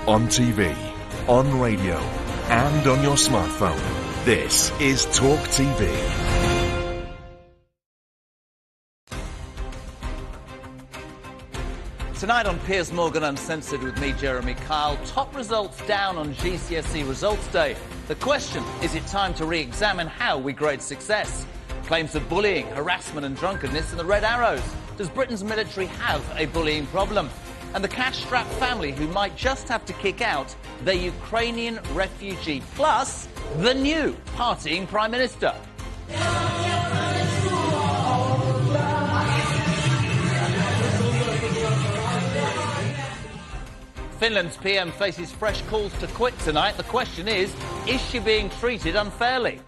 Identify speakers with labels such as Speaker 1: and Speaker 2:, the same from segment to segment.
Speaker 1: On TV, on radio, and on your smartphone. This is Talk TV.
Speaker 2: Tonight on Piers Morgan Uncensored with me, Jeremy Kyle, top results down on GCSE results day. The question, is it time to re-examine how we grade success? Claims of bullying, harassment and drunkenness and the red arrows. Does Britain's military have a bullying problem? And the cash-strapped family who might just have to kick out their Ukrainian refugee, plus the new partying Prime Minister. Finland's PM faces fresh calls to quit tonight. The question is she being treated unfairly?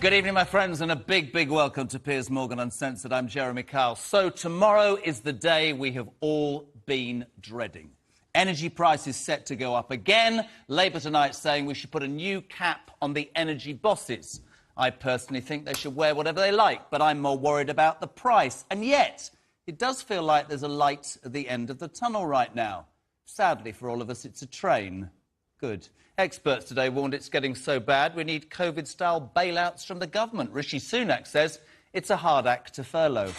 Speaker 2: Good evening, my friends, and a big, big welcome to Piers Morgan Uncensored. I'm Jeremy Kyle. So tomorrow is the day we have all been dreading. Energy prices set to go up again. Labour tonight saying we should put a new cap on the energy bosses. I personally think they should wear whatever they like, but I'm more worried about the price. And yet, it does feel like there's a light at the end of the tunnel right now. Sadly for all of us, it's a train. Good. Experts today warned it's getting so bad we need COVID-style bailouts from the government. Rishi Sunak says it's a hard act to furlough.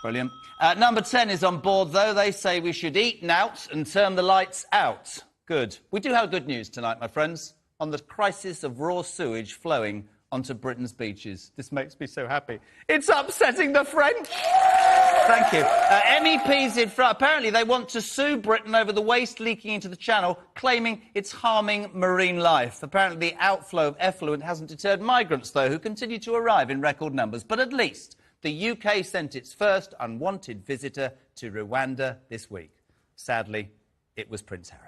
Speaker 2: Brilliant. Number 10 is on board, though. They say we should eat out and turn the lights out. Good. We do have good news tonight, my friends, on the crisis of raw sewage flowing onto Britain's beaches. This makes me so happy. It's upsetting the French. Thank you. MEPs in France, apparently they want to sue Britain over the waste leaking into the Channel, claiming it's harming marine life. Apparently the outflow of effluent hasn't deterred migrants, though, who continue to arrive in record numbers. But at least the UK sent its first unwanted visitor to Rwanda this week. Sadly, it was Prince Harry.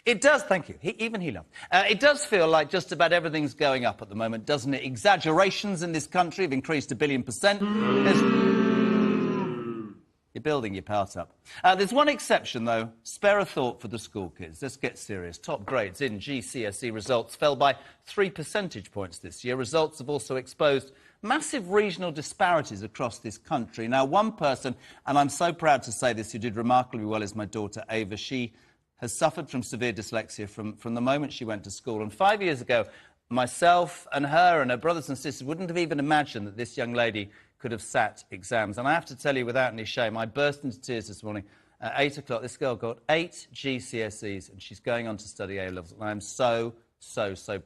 Speaker 2: It does, thank you, even he loved. It does feel like just about everything's going up at the moment, doesn't it? Exaggerations in this country have increased 1 billion %. You're building your part up. There's one exception, though. Spare a thought for the school kids. Let's get serious. Top grades in GCSE results fell by 3 percentage points this year. Results have also exposed massive regional disparities across this country. Now, one person, and I'm so proud to say this, who did remarkably well is my daughter Ava. She has suffered from severe dyslexia from the moment she went to school. And 5 years ago, myself and her brothers and sisters wouldn't have even imagined that this young lady could have sat exams. And I have to tell you, without any shame, I burst into tears this morning. At 8 o'clock, this girl got 8 GCSEs, and she's going on to study A-levels. And I'm so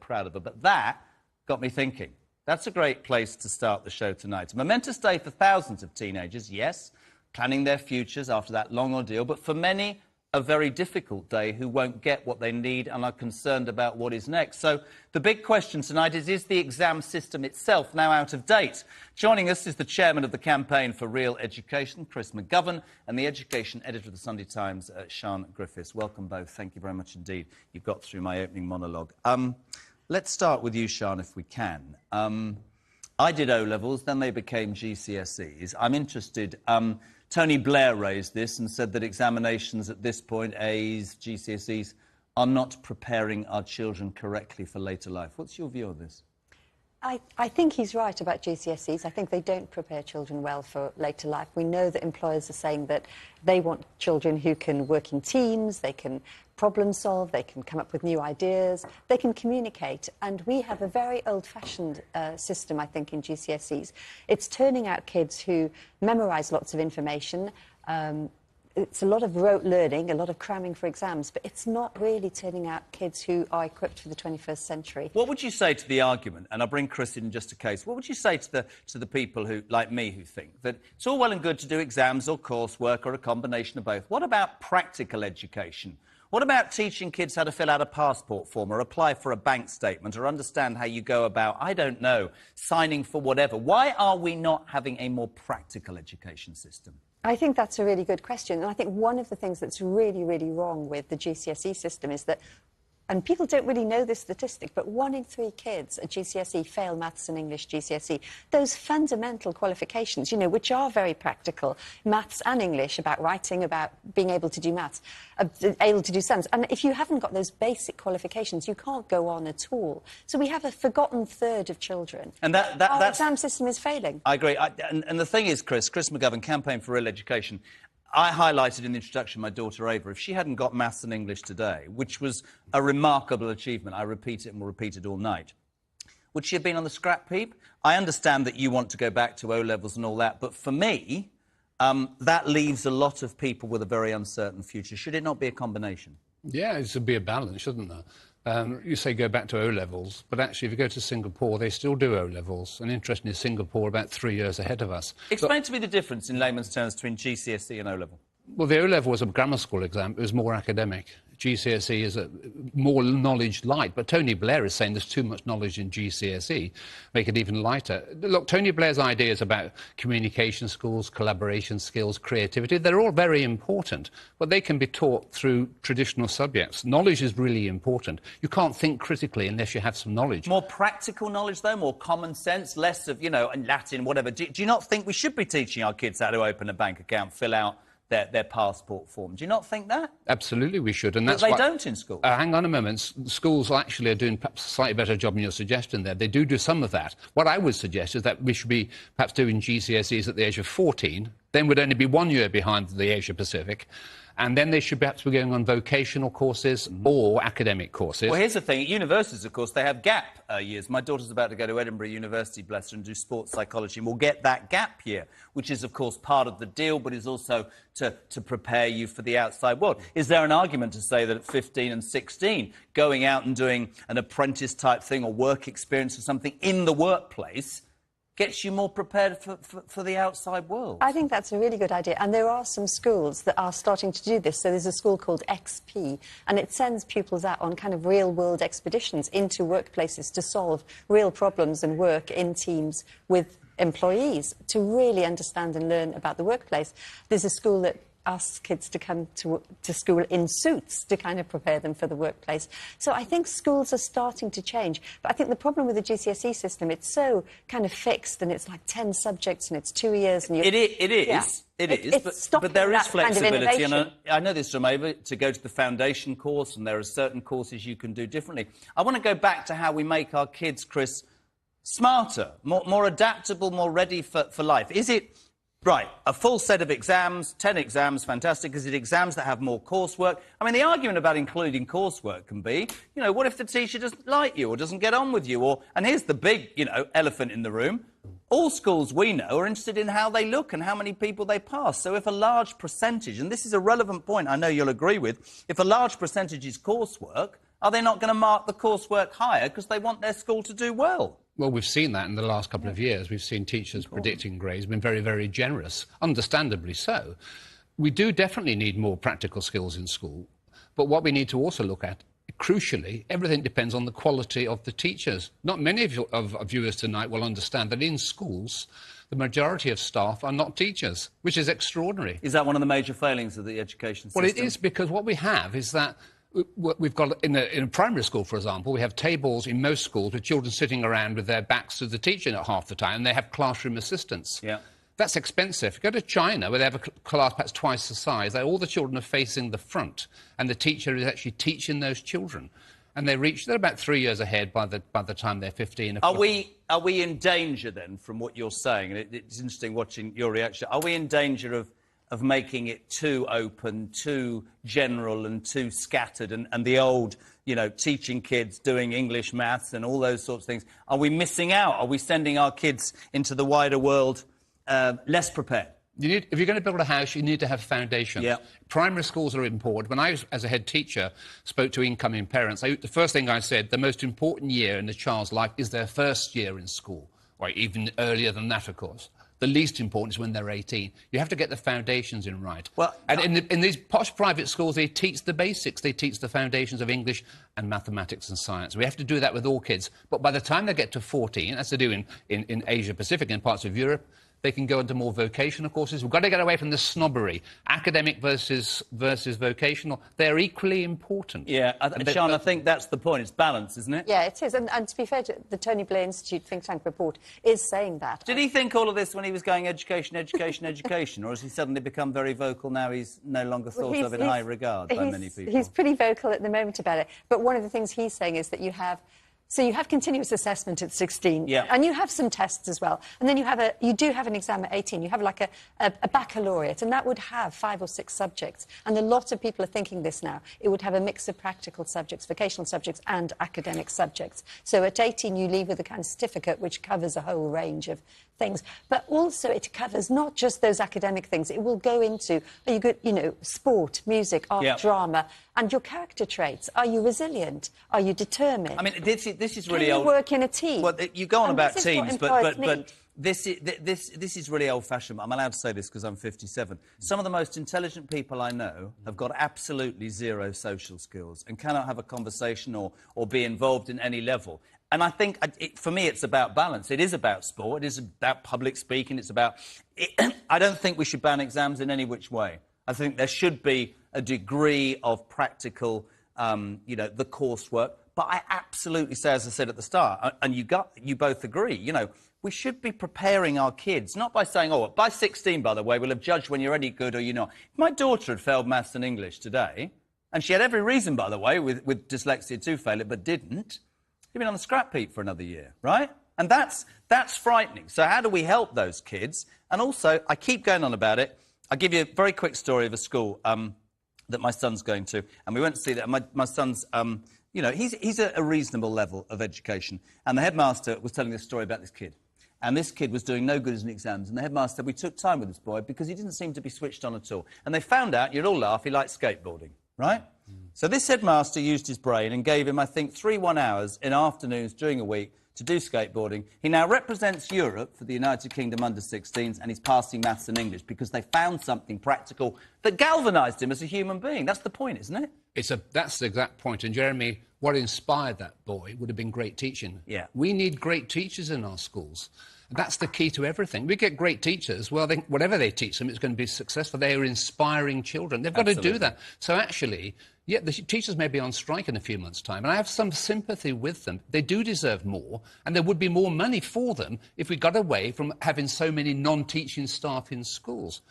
Speaker 2: proud of her. But that got me thinking. That's a great place to start the show tonight. A momentous day for thousands of teenagers, yes, planning their futures after that long ordeal, but for many, a very difficult day who won't get what they need and are concerned about what is next. So the big question tonight is the exam system itself now out of date? Joining us is the chairman of the Campaign for Real Education, Chris McGovern, and the education editor of the Sunday Times, Sian Griffiths. Welcome both. Thank you very much indeed. You got through my opening monologue. Let's start with you, Sian, if we can. I did O-levels, then they became GCSEs. I'm interested... Tony Blair raised this and said that examinations at this point, A's, GCSEs, are not preparing our children correctly for later life. What's your view on this?
Speaker 3: I think he's right about GCSEs. I think they don't prepare children well for later life. We know that employers are saying that they want children who can work in teams, they can problem solve, they can come up with new ideas, they can communicate. And we have a very old-fashioned system, I think, in GCSEs. It's turning out kids who memorise lots of information. It's a lot of rote learning, a lot of cramming for exams, but it's not really turning out kids who are equipped for the 21st century.
Speaker 2: What would you say to the argument, and I'll bring Chris in just a case, what would you say to the people who, like me, who think that it's all well and good to do exams or coursework or a combination of both? What about practical education? What about teaching kids how to fill out a passport form or apply for a bank statement or understand how you go about, I don't know, signing for whatever? Why are we not having a more practical education system?
Speaker 3: I think that's a really good question. And I think one of the things that's really, really wrong with the GCSE system is that and people don't really know this statistic, but 1 in 3 kids at GCSE fail maths and English GCSE. Those fundamental qualifications, you know, which are very practical, maths and English, about writing, about being able to do maths, able to do sums. And if you haven't got those basic qualifications, you can't go on at all. So we have a forgotten third of children.
Speaker 2: And
Speaker 3: our exam system is failing.
Speaker 2: I agree. And the thing is, Chris McGovern, Campaign for Real Education, I highlighted in the introduction my daughter Ava, if she hadn't got maths and English today, which was a remarkable achievement, I repeat it and will repeat it all night, would she have been on the scrap heap? I understand that you want to go back to O-levels and all that, but for me, that leaves a lot of people with a very uncertain future. Should it not be a combination?
Speaker 4: Yeah, it should be a balance, shouldn't there? You say go back to O-levels, but actually if you go to Singapore, they still do O-levels. And interestingly, Singapore about 3 years ahead of us.
Speaker 2: Explain to me the difference in layman's terms between GCSE and O-level.
Speaker 4: Well, the O-level was a grammar school exam. It was more academic. GCSE is a more knowledge light, but Tony Blair is saying there's too much knowledge in GCSE, make it even lighter. Look, Tony Blair's ideas about communication skills, collaboration skills, creativity, they're all very important, but they can be taught through traditional subjects. Knowledge is really important. You can't think critically unless you have some knowledge.
Speaker 2: More practical knowledge, though, more common sense, less of, you know, Latin, whatever. Do you not think we should be teaching our kids how to open a bank account, fill out their passport form? Do you not think that?
Speaker 4: Absolutely we should. And that's
Speaker 2: but they don't in school.
Speaker 4: Hang on a moment. Schools actually are doing perhaps a slightly better job than your suggestion there. They do some of that. What I would suggest is that we should be perhaps doing GCSEs at the age of 14, then would only be 1 year behind the Asia Pacific, and then they should perhaps be going on vocational courses or academic courses.
Speaker 2: Well, here's the thing. At universities, of course, they have gap years. My daughter's about to go to Edinburgh University, bless her, and do sports psychology, and we'll get that gap year, which is, of course, part of the deal, but is also to prepare you for the outside world. Is there an argument to say that at 15 and 16, going out and doing an apprentice-type thing or work experience or something in the workplace gets you more prepared for the outside world?
Speaker 3: I think that's a really good idea. And there are some schools that are starting to do this. So there's a school called XP, and it sends pupils out on kind of real-world expeditions into workplaces to solve real problems and work in teams with employees to really understand and learn about the workplace. There's a school that asks kids to come to school in suits to kind of prepare them for the workplace. So I think schools are starting to change. But I think the problem with the GCSE system, it's so kind of fixed, and it's like 10 subjects and it's 2 years. And
Speaker 2: it is.
Speaker 3: Yeah.
Speaker 2: It is, but there is flexibility, and I know this from Ava, to go to the foundation course, and there are certain courses you can do differently. I want to go back to how we make our kids, Chris, smarter, more adaptable, more ready for life. Is it... Right, a full set of exams, 10 exams, fantastic. Is it exams that have more coursework? I mean, the argument about including coursework can be, you know, what if the teacher doesn't like you or doesn't get on with you? Or, and here's the big, you know, elephant in the room. All schools we know are interested in how they look and how many people they pass. So if a large percentage, and this is a relevant point I know you'll agree with, if a large percentage is coursework, are they not going to mark the coursework higher because they want their school to do well?
Speaker 4: Well, we've seen that in the last couple of years. We've seen teachers predicting grades, been very, very generous, understandably so. We do definitely need more practical skills in school, but what we need to also look at, crucially, everything depends on the quality of the teachers. Not many of viewers tonight will understand that in schools, the majority of staff are not teachers, which is extraordinary.
Speaker 2: Is that one of the major failings of the education system?
Speaker 4: Well, it is, because what we have is that we've got, in a primary school, for example, we have tables in most schools with children sitting around with their backs to the teacher at half the time, and they have classroom assistants.
Speaker 2: Yeah.
Speaker 4: That's expensive. Go to China, where they have a class perhaps twice the size. All the children are facing the front, and the teacher is actually teaching those children. And they're about 3 years ahead by the time they're 15.
Speaker 2: Are we in danger, then, from what you're saying? And it's interesting watching your reaction. Are we in danger of making it too open, too general and too scattered, and the old, you know, teaching kids, doing English, maths and all those sorts of things? Are we missing out? Are we sending our kids into the wider world less prepared?
Speaker 4: If you're going to build a house, you need to have foundations.
Speaker 2: Yeah.
Speaker 4: Primary schools are important. When I, as a head teacher, spoke to incoming parents, the first thing I said, the most important year in a child's life is their first year in school, or even earlier than that, of course. The least important is when they're 18. You have to get the foundations in right. Well, and in these posh private schools, they teach the basics. They teach the foundations of English and mathematics and science. We have to do that with all kids. But by the time they get to 14, as they do in Asia-Pacific and parts of Europe, They can go into more vocational courses. We've got to get away from the snobbery. Academic versus vocational, they're equally important.
Speaker 2: Yeah, Sean, I think that's the point. It's balance, isn't it?
Speaker 3: Yeah, it is. And to be fair, the Tony Blair Institute think tank report is saying that.
Speaker 2: Did he think all of this when he was going education, education, education, or has he suddenly become very vocal now he's no longer thought of in high regard by many people?
Speaker 3: He's pretty vocal at the moment about it. But one of the things he's saying is that you have continuous assessment at 16,
Speaker 2: yeah,
Speaker 3: and you have some tests as well. And then you do have an exam at 18. You have like a baccalaureate, and that would have 5 or 6 subjects. And a lot of people are thinking this now. It would have a mix of practical subjects, vocational subjects, and academic subjects. So at 18, you leave with a kind of certificate which covers a whole range of things. But also it covers not just those academic things. It will go into, are you good, sport, music, art,
Speaker 2: yeah,
Speaker 3: drama, and your character traits. Are you resilient? Are you determined?
Speaker 2: I mean, this is really
Speaker 3: Can
Speaker 2: old.
Speaker 3: you work in a team?
Speaker 2: Well, you go on about
Speaker 3: this is what
Speaker 2: teams,
Speaker 3: employers
Speaker 2: but
Speaker 3: need.
Speaker 2: this is really old-fashioned. I'm allowed to say this because I'm 57. Some of the most intelligent people I know have got absolutely zero social skills and cannot have a conversation or be involved in any level. And I think, for me, it's about balance. It is about sport. It is about public speaking. It's about... I don't think we should ban exams in any which way. I think there should be a degree of practical, the coursework. But I absolutely say, as I said at the start, and you both agree, we should be preparing our kids, not by saying, oh, by 16, by the way, we'll have judged when you're any good or you're not. My daughter had failed maths and English today, and she had every reason, by the way, with dyslexia to fail it, but didn't. You've been on the scrap heap for another year, right? And that's frightening. So how do we help those kids? And also, I keep going on about it. I'll give you a very quick story of a school that my son's going to, and we went to see that. My son's, he's at a reasonable level of education, and the headmaster was telling this story about this kid. And this kid was doing no good in exams, and the headmaster said, we took time with this boy because he didn't seem to be switched on at all. And they found out, you'd all laugh, he liked skateboarding, right? So this headmaster used his brain and gave him, I think, 3 1-hours in afternoons during a week to do skateboarding. He now represents Europe for the United Kingdom under-16s, and he's passing maths and English because they found something practical that galvanised him as a human being. That's the point, isn't it?
Speaker 4: That's the exact point. And, Jeremy, what inspired that boy would have been great teaching.
Speaker 2: Yeah.
Speaker 4: We need great teachers in our schools. That's the key to everything. We get great teachers, well, whatever they teach them, it's going to be successful. They are inspiring children. They've got to do that. So actually, yeah, the teachers may be on strike in a few months' time, and I have some sympathy with them. They do deserve more, and there would be more money for them if we got away from having so many non-teaching staff in schools.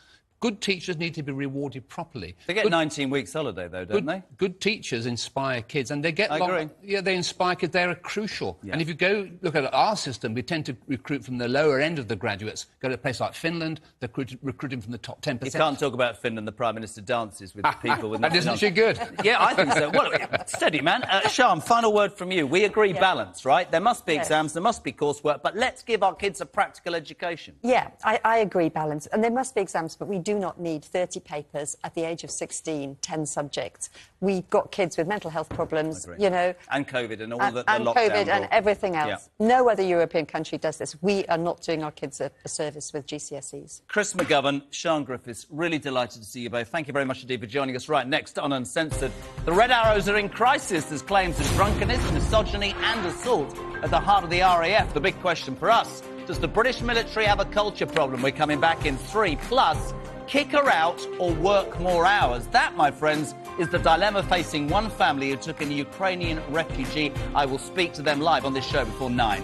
Speaker 4: Good teachers need to be rewarded properly.
Speaker 2: They get 19 weeks holiday, though, don't they?
Speaker 4: Good teachers inspire kids, and they get...
Speaker 2: I agree.
Speaker 4: Yeah, they inspire kids. They're crucial.
Speaker 2: Yeah.
Speaker 4: And if you go look at our system, we tend to recruit from the lower end of the graduates. Go to a place like Finland, they're recruiting from the top 10%.
Speaker 2: You can't talk about Finland. The Prime Minister dances with people with...
Speaker 4: And isn't she good?
Speaker 2: Yeah, I think so. Well, steady, man. Sharm, final word from you. We agree balance, right? There must be exams, there must be coursework, but let's give our kids a practical education.
Speaker 3: Yeah, I agree, balance. And there must be exams, but we do not need 30 papers at the age of 16, 10 subjects. We've got kids with mental health problems,
Speaker 2: And COVID and all the lockdown.
Speaker 3: And COVID and everything else.
Speaker 2: Yeah.
Speaker 3: No other European country does this. We are not doing our kids a service with GCSEs.
Speaker 2: Chris McGovern, Sean Griffiths, really delighted to see you both. Thank you very much indeed for joining us. Right, next on Uncensored, the Red Arrows are in crisis. There's claims of drunkenness, misogyny and assault at the heart of the RAF. The big question for us, does the British military have a culture problem? We're coming back in 3. Plus, kick her out or work more hours? That, my friends, is the dilemma facing one family who took in a Ukrainian refugee. I will speak to them live on this show before 9.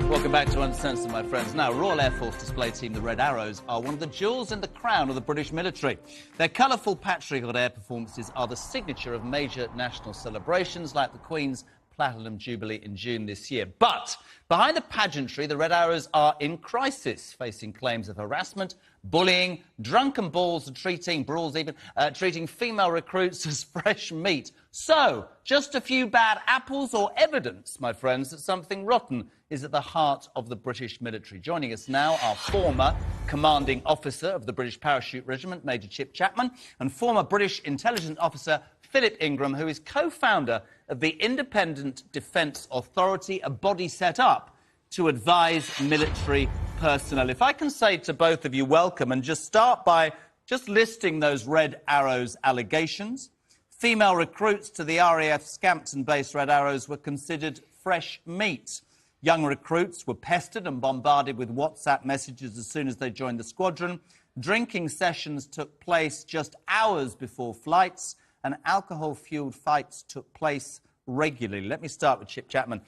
Speaker 2: Welcome back to Uncensored, my friends. Now, Royal Air Force display team, the Red Arrows, are one of the jewels in the crown of the British military. Their colourful patriotic air performances are the signature of major national celebrations like the Queen's Platinum Jubilee in June this year. But behind the pageantry, the Red Arrows are in crisis, facing claims of harassment, bullying, drunken brawls, and treating female recruits as fresh meat. So, just a few bad apples or evidence, my friends, that something rotten is at the heart of the British military. Joining us now are former commanding officer of the British Parachute Regiment, Major Chip Chapman, and former British intelligence officer Philip Ingram, who is co-founder of the Independent Defence Authority, a body set up to advise military personnel. If I can say to both of you, welcome, and just start by just listing those Red Arrows allegations. Female recruits to the RAF Scampton-based Red Arrows were considered fresh meat. Young recruits were pestered and bombarded with WhatsApp messages as soon as they joined the squadron. Drinking sessions took place just hours before flights, and alcohol-fuelled fights took place regularly. Let me start with Chip Chapman.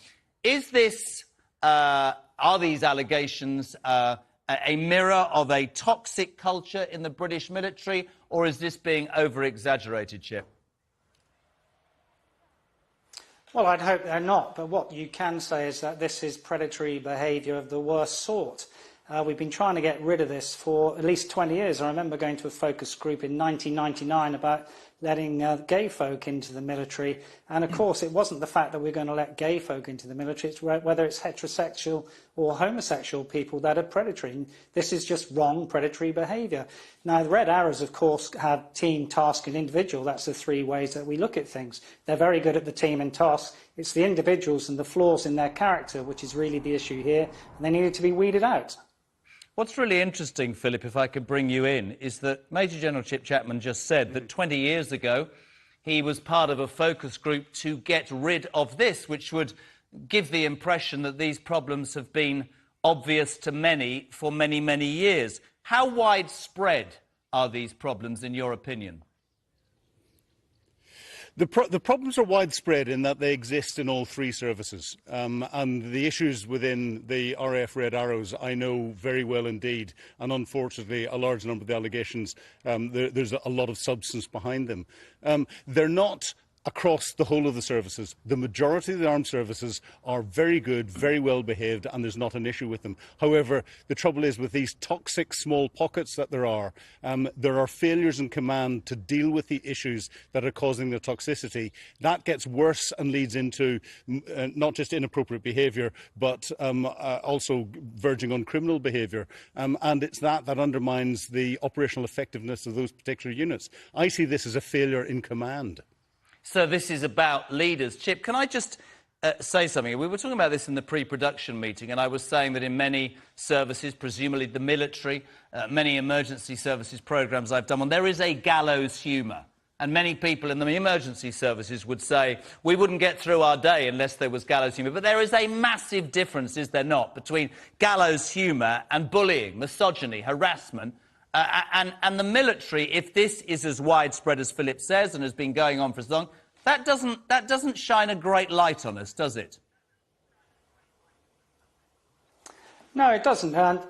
Speaker 2: Is this, are these allegations a mirror of a toxic culture in the British military, or is this being over-exaggerated, Chip?
Speaker 5: Well, I'd hope they're not, but what you can say is that this is predatory behaviour of the worst sort. We've been trying to get rid of this for at least 20 years. I remember going to a focus group in 1999 about letting gay folk into the military. And, of course, it wasn't the fact that we're going to let gay folk into the military. It's whether it's heterosexual or homosexual people that are predatory. And this is just wrong, predatory behaviour. Now, the Red Arrows, of course, have team, task and individual. That's the three ways that we look at things. They're very good at the team and task. It's the individuals and the flaws in their character which is really the issue here. And they needed to be weeded out.
Speaker 2: What's really interesting, Philip, if I could bring you in, is that Major General Chip Chapman just said that 20 years ago he was part of a focus group to get rid of this, which would give the impression that these problems have been obvious to many for many, many years. How widespread are these problems, in your opinion?
Speaker 6: The problems are widespread in that they exist in all three services. And the issues within the RAF Red Arrows I know very well indeed. And unfortunately, a large number of the allegations, there's a lot of substance behind them. They're not across the whole of the services. The majority of the armed services are very good, very well behaved, and there's not an issue with them. However, the trouble is with these toxic small pockets that there are failures in command to deal with the issues that are causing the toxicity. That gets worse and leads into not just inappropriate behaviour, but also verging on criminal behaviour. And it's that undermines the operational effectiveness of those particular units. I see this as a failure in command.
Speaker 2: So this is about leaders. Chip, can I just say something? We were talking about this in the pre-production meeting, and I was saying that in many services, presumably the military, many emergency services programmes I've done on, there is a gallows humour. And many people in the emergency services would say, we wouldn't get through our day unless there was gallows humour. But there is a massive difference, is there not, between gallows humour and bullying, misogyny, harassment. And the military, if this is as widespread as Philip says and has been going on for as long, that doesn't shine a great light on us, does it?
Speaker 5: No, it doesn't. And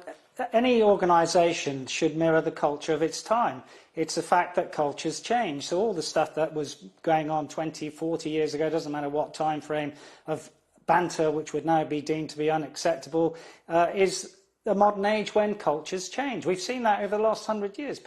Speaker 5: any organisation should mirror the culture of its time. It's a fact that cultures change. So all the stuff that was going on 20, 40 years ago, doesn't matter what time frame, of banter, which would now be deemed to be unacceptable, is the modern age when cultures change. We've seen that over the last 100 years.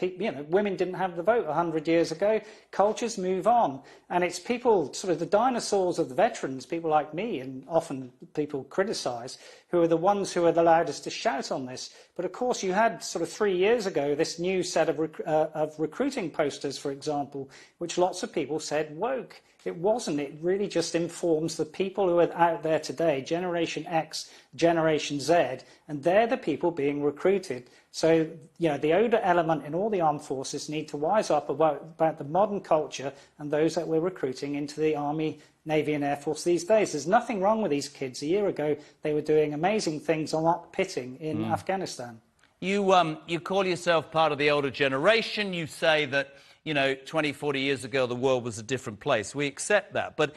Speaker 5: Women didn't have the vote 100 years ago. Cultures move on. And it's people, sort of the dinosaurs of the veterans, people like me, and often people criticise, who are the ones who are the loudest to shout on this. But of course, you had sort of 3 years ago this new set of recruiting posters, for example, which lots of people said woke. It wasn't. It really just informs the people who are out there today, Generation X, Generation Z, and they're the people being recruited. So, the older element in all the armed forces need to wise up about the modern culture and those that we're recruiting into the Army, Navy and Air Force these days. There's nothing wrong with these kids. A year ago, they were doing amazing things on lock pitting in Afghanistan.
Speaker 2: You call yourself part of the older generation. You say that 20, 40 years ago, the world was a different place. We accept that. But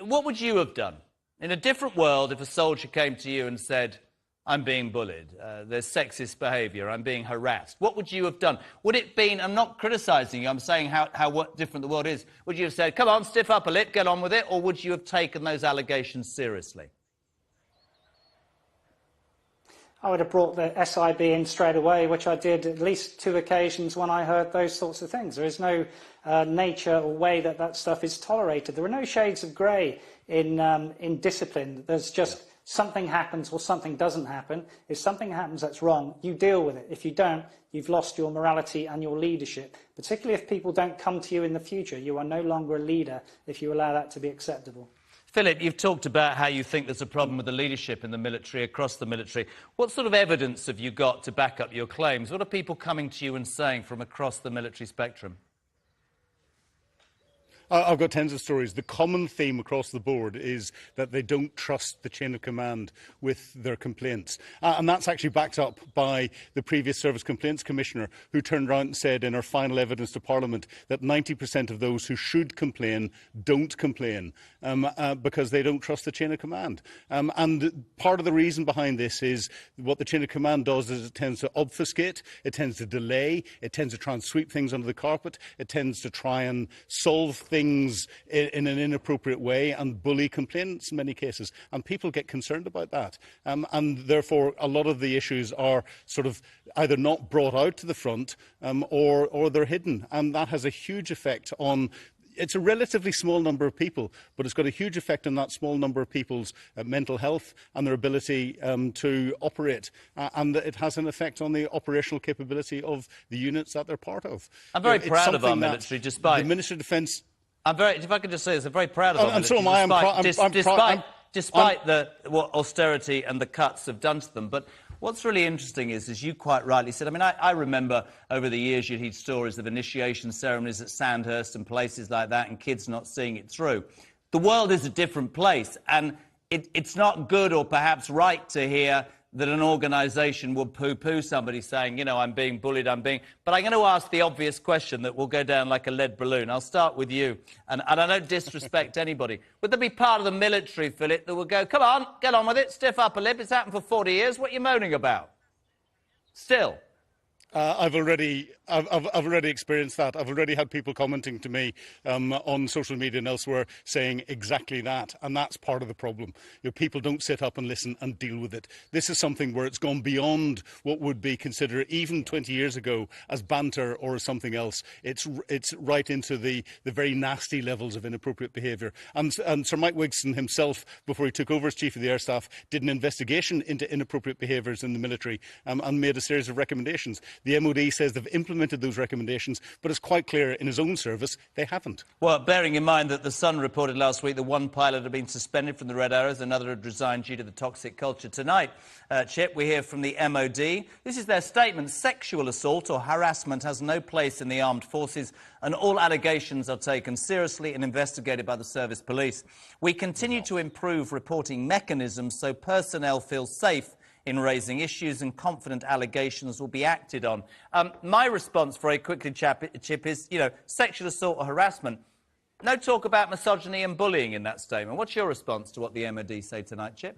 Speaker 2: what would you have done In a different world, if a soldier came to you and said, I'm being bullied, there's sexist behaviour, I'm being harassed, what would you have done? Would it been, I'm not criticising you, I'm saying what different the world is, would you have said, come on, stiff upper lip, get on with it, or would you have taken those allegations seriously?
Speaker 5: I would have brought the SIB in straight away, which I did at least 2 occasions when I heard those sorts of things. There is no nature or way that that stuff is tolerated. There are no shades of grey in discipline. There's just something happens or something doesn't happen. If something happens that's wrong, you deal with it. If you don't, you've lost your morality and your leadership. Particularly if people don't come to you in the future, you are no longer a leader if you allow that to be acceptable.
Speaker 2: Philip, you've talked about how you think there's a problem with the leadership in the military, across the military. What sort of evidence have you got to back up your claims? What are people coming to you and saying from across the military spectrum?
Speaker 6: I've got tens of stories. The common theme across the board is that they don't trust the chain of command with their complaints. And that's actually backed up by the previous Service Complaints Commissioner, who turned around and said in her final evidence to Parliament that 90% of those who should complain don't complain because they don't trust the chain of command. And part of the reason behind this is what the chain of command does is it tends to obfuscate, it tends to delay, it tends to try and sweep things under the carpet, it tends to try and solve things in an inappropriate way and bully complainants in many cases. And people get concerned about that. And therefore, a lot of the issues are sort of either not brought out to the front or they're hidden. And that has a huge effect on... It's a relatively small number of people, but it's got a huge effect on that small number of people's mental health and their ability to operate. And it has an effect on the operational capability of the units that they're part of.
Speaker 2: I'm very proud of our military, despite...
Speaker 6: The Minister of Defence...
Speaker 2: if I could just say this, I'm very proud of our military.
Speaker 6: And so am I.
Speaker 2: Despite what austerity and the cuts have done to them. But what's really interesting is, as you quite rightly said, I mean, I remember over the years you'd heard stories of initiation ceremonies at Sandhurst and places like that and kids not seeing it through. The world is a different place, and it's not good or perhaps right to hear that an organisation would poo-poo somebody saying, you know, I'm being bullied, But I'm going to ask the obvious question that will go down like a lead balloon. I'll start with you, and I don't disrespect anybody. Would there be part of the military, Philip, that would go, come on, get on with it, stiff upper lip, it's happened for 40 years, what are you moaning about? Still.
Speaker 6: I've already experienced that. I've already had people commenting to me on social media and elsewhere saying exactly that, and that's part of the problem. You know, people don't sit up and listen and deal with it. This is something where it's gone beyond what would be considered even 20 years ago as banter or as something else. It's right into the very nasty levels of inappropriate behaviour. And Sir Mike Wigston himself, before he took over as Chief of the Air Staff, did an investigation into inappropriate behaviours in the military and made a series of recommendations. The MOD says they've implemented those recommendations, but it's quite clear in his own service they haven't.
Speaker 2: Well, bearing in mind that The Sun reported last week that one pilot had been suspended from the Red Arrows, another had resigned due to the toxic culture. Tonight, Chip, we hear from the MOD. This is their statement. Sexual assault or harassment has no place in the armed forces, and all allegations are taken seriously and investigated by the service police. We continue to improve reporting mechanisms so personnel feel safe in raising issues, and confident allegations will be acted on. My response very quickly, Chip, is, you know, sexual assault or harassment. No talk about misogyny and bullying in that statement. What's your response to what the MOD say tonight, Chip?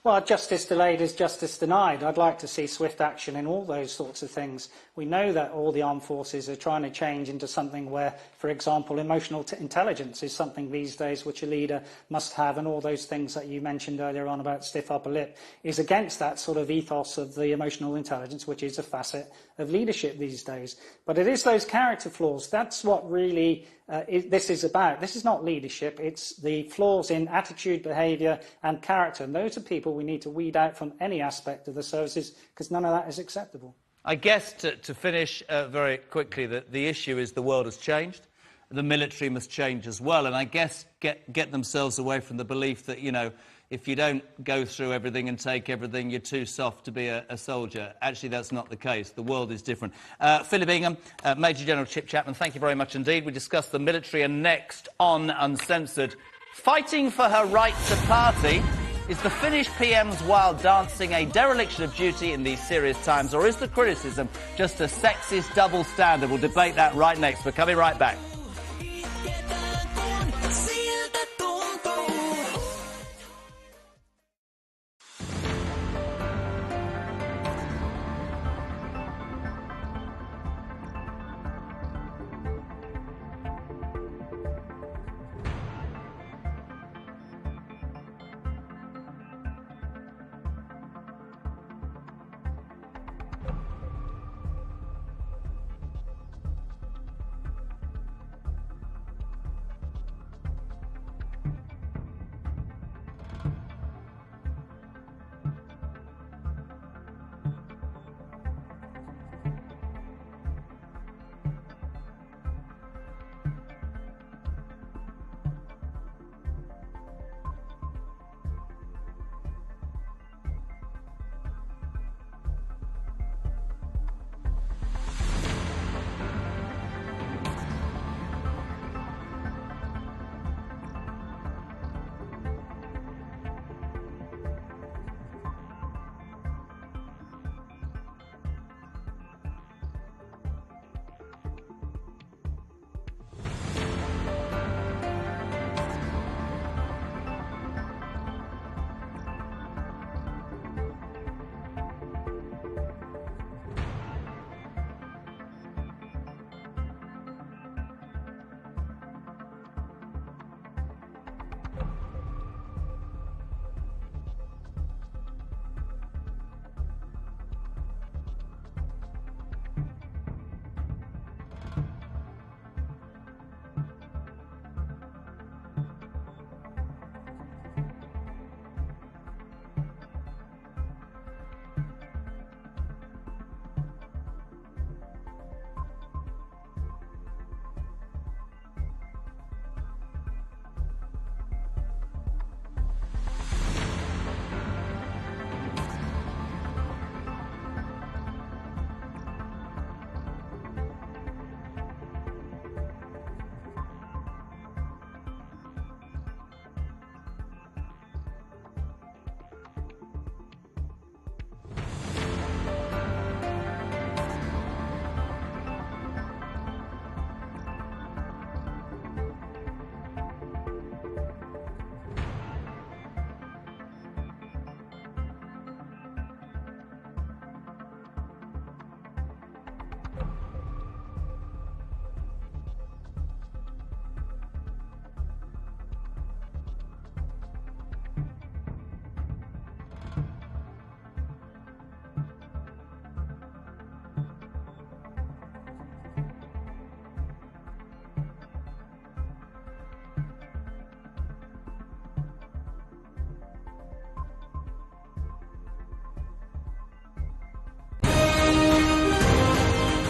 Speaker 5: Well, justice delayed is justice denied. I'd like to see swift action in all those sorts of things. We know that all the armed forces are trying to change into something where, for example, emotional intelligence is something these days which a leader must have, and all those things that you mentioned earlier on about stiff upper lip is against that sort of ethos of the emotional intelligence, which is a facet of leadership these days. But it is those character flaws. That's what really this is about. This is not leadership. It's the flaws in attitude, behaviour and character. And those are people we need to weed out from any aspect of the services, because none of that is acceptable.
Speaker 2: I guess, to finish very quickly, that the issue is the world has changed. The military must change as well. And I guess get themselves away from the belief that, you know, if you don't go through everything and take everything, you're too soft to be a soldier. Actually, that's not the case. The world is different. Philip Ingham, Major General Chip Chapman, thank you very much indeed. We discussed the military, and next on Uncensored, fighting for her right to party. Is the Finnish PM's wild dancing a dereliction of duty in these serious times, or is the criticism just a sexist double standard? We'll debate that right next. We're coming right back.